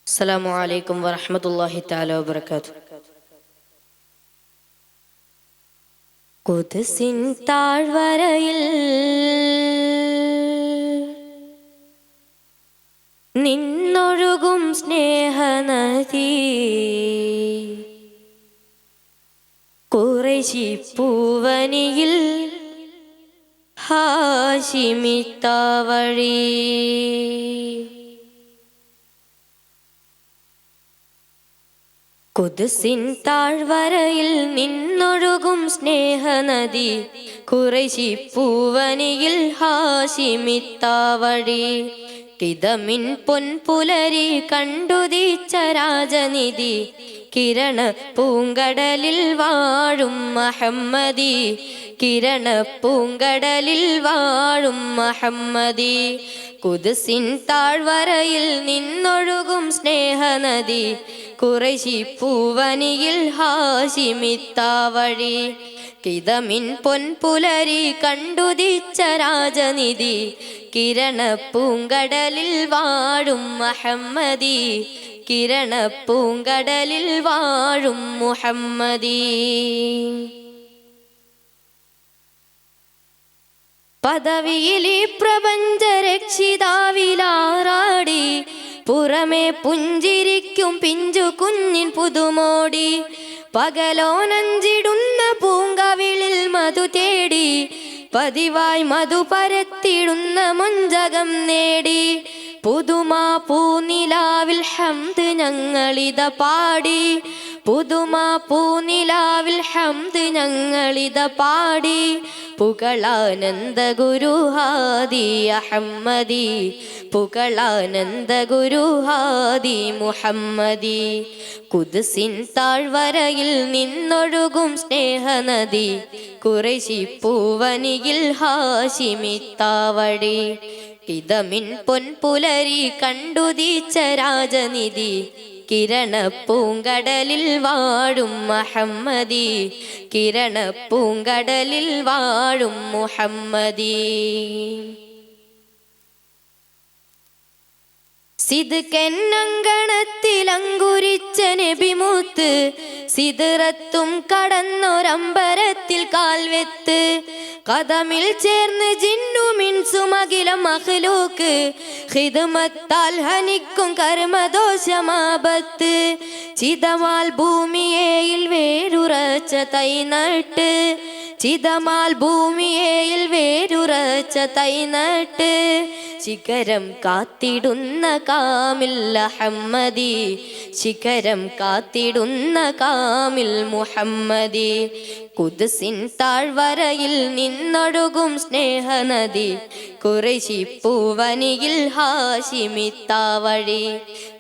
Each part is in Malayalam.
അസ്സലാമു അലൈക്കും വറഹ്മത്തുള്ളാഹി തആല വബറകാതുഹു. ഖുദ്സിൻ താഴ്വരയിൽ നിന്നൊഴുകും സ്നേഹനദി, ഖുറൈശി പൂവനിയിൽ ഹാശിമിത്താവഴി. ഖുദ്സിൻ താഴ്വരയിൽ നിന്നൊഴുകും സ്നേഹനദി, ഖുറൈശി പൂവനിയിൽ ഹാശിമിത്താവഴി. കിതമിൻ പൊൻപുലരി കണ്ടുദിച്ച രാജനിധി, കിരണ പൂങ്കടലിൽ വാഴും മുഹമ്മദി, കിരണ പൂങ്കടലിൽ വാഴും മുഹമ്മദി. ഖുദ്സിൻ താഴ്വരയിൽ നിന്നൊഴുകും സ്നേഹനദി, ഖുറൈശി പൂവനിയിൽ ഹാശിമിത്താവഴി. കിതമിൻ പൊൻപുലരി കണ്ടുദിച്ച രാജനിധി, കിരണ പൂങ്കടലിൽ വാഴും മുഹമ്മദി, കിരണ പൂങ്കടലിൽ വാഴും മുഹമ്മദി. പദവിയിലി പ്രപഞ്ച രക്ഷിതാവിലാറാടി, പുറമെ പുഞ്ചിരിക്കും പിഞ്ചു കുഞ്ഞിൻ പുതുമോടി. പകലോനഞ്ചിടുന്ന പൂങ്കവിളിൽ മധു തേടി, പതിവായി മധു പരത്തിടുന്ന മുഞ്ചകം നേടി. പുതുമാ പൂനിലാവിൽ ഹംദ് ഞങ്ങളിത പാടി, പുതുമാ പൂനിലാവിൽ ഹംദ് ഞങ്ങളിത പാടി. പുകളാനന്ദ ഗുരു ഹാദി അഹമ്മദി, പുകളാനന്ദ ഗുരു ഹാദി മുഹമ്മദി. ഖുദ്സിൻ താഴ്വരയിൽ നിന്നൊഴുകും സ്നേഹനദി, ഖുറൈശി പൂവനിയിൽ ഹാശിമിത്താവഴി. കിതമിൻ പൊൻപുലരി കണ്ടുദിച്ച രാജനിധി, കിരണ പൂങ്കടലിൽ വാഴും മുഹമ്മദി, കിരണ പൂങ്കടലിൽ വാഴും മുഹമ്മദി. സിദ്കെന്നങ്കണത്തിലങ്കുരിച്ച നബിമുത്ത്, സിദ്റത്തും കടന്നൊരമ്പരത്തിൽ കാൽവെത്ത്. കദമിൽ ചേർന്ന് ജിന്നുമിൻസുമകിലം മഖ്ലൂക്ക്, ഖിദ്മത്താൽ ഹനിക്കും കർമ്മദോഷമാപത്ത്. ചിതമാൽ ഭൂമിയേയിൽ വേരുറച്ച തൈ നട്ട്, ചിതമാൽ ഭൂമിയേയിൽ വേരുറച്ച തൈ നട്ട്. ശിഖരം കാത്തിടുന്ന കാമിൽ അഹമ്മദി, ശിഖരം കാത്തിടുന്ന കാമിൽ മുഹമ്മദി. ഖുദ്സിൻ താഴ്വരയിൽ നിന്നൊഴുകും സ്നേഹനദി, ഖുറൈശി പൂവനിയിൽ ഹാശിമിത്താവഴി.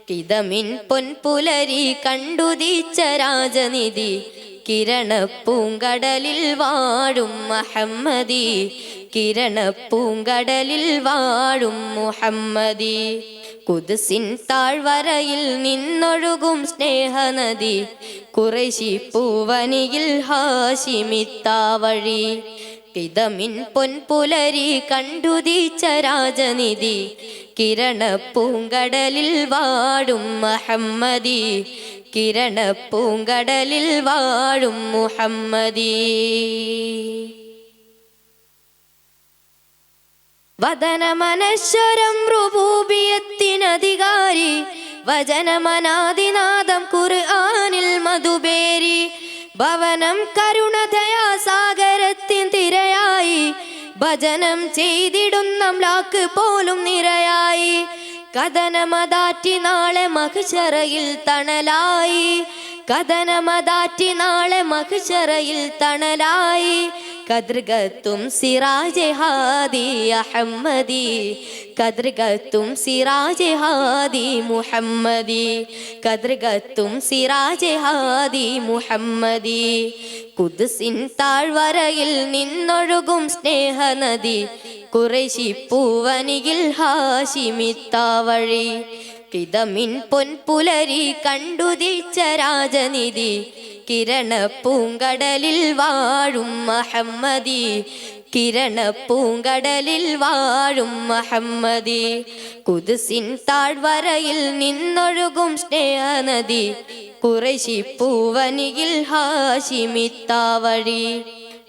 കിതമിൻ പൊൻപുലരി കണ്ടുദിച്ച രാജനിധി, കിരണ പൂങ്കടലിൽ വാഴും മുഹമ്മദി, കിരണ പൂങ്കടലിൽ വാഴും മുഹമ്മദി. ഖുദ്സിൻ താഴ്വരയിൽ നിന്നൊഴുകും സ്നേഹനദി, ഖുറൈശി പൂവനിയിൽ ഹാശിമിത്താവഴി. കിതമിൻ പൊൻപുലരി കണ്ടുദിച്ച രാജനിധി, കിരണ പൂങ്കടലിൽ വാഴും മുഹമ്മദി, കിരണ പൂങ്കടലിൽ വാഴും മുഹമ്മദി. വദനമനശ്വരം റുബൂബിയത്തിനധികാരി, വചനമനാദിനാദം ഖുർആനിൽ മധുബേരി. ഭവനം കരുണദയാ സാഗരത്തിൻ തിരയായി, ഭജനം ചെയ്തിടുന്ന മ്ലാക്ക് പോലും നിരയായി. കഥനമതാറ്റി നാളെ മഹ്ശറയിൽ തണലായി, കഥനമതാറ്റി നാളെ മഹ്ശറയിൽ തണലായി. കദ്ർഗത്തും സിറാജെ ഹാദി അഹമ്മദി, കദ്ർഗത്തും സിറാജെ ഹാദി മുഹമ്മദി, കദ്ർഗത്തും സിറാജെ ഹാദി മുഹമ്മദി. ഖുദ്സിൻ താഴ്വരയിൽ നിന്നൊഴുകും സ്നേഹനദി, ഖുറൈശി പൂവനിയിൽ ഹാശിമിത്താവഴി. കിതമിൻ പൊൻപുലരി കണ്ടുദിച്ച രാജനിധി, കിരണ പൂങ്കടലിൽ വാഴും മുഹമ്മദി, കിരണ പൂങ്കടലിൽ വാഴും മുഹമ്മദി. ഖുദ്സിൻ താഴ്വരയിൽ നിന്നൊഴുകും സ്നേഹനദി, ഖുറൈശി പൂവനിയിൽ ഹാഷിമിത്താവഴി.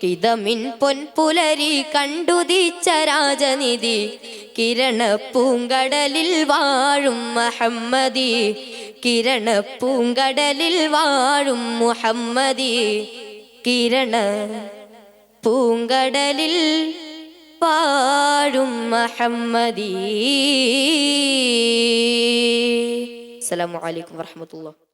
കിതമിൻ പൊൻപുലരി കണ്ടുദിച്ച രാജനിധി, കിരണ പൂങ്കടലിൽ വാഴും മുഹമ്മദി. കിരണ പൂങ്കടലിൽ വാഴും മുഹമ്മദി. കിരണ പൂങ്കടലിൽ വാഴും മുഹമ്മദി. അസ്സലാമു അലൈക്കും വറഹ്മത്തുള്ളാഹി.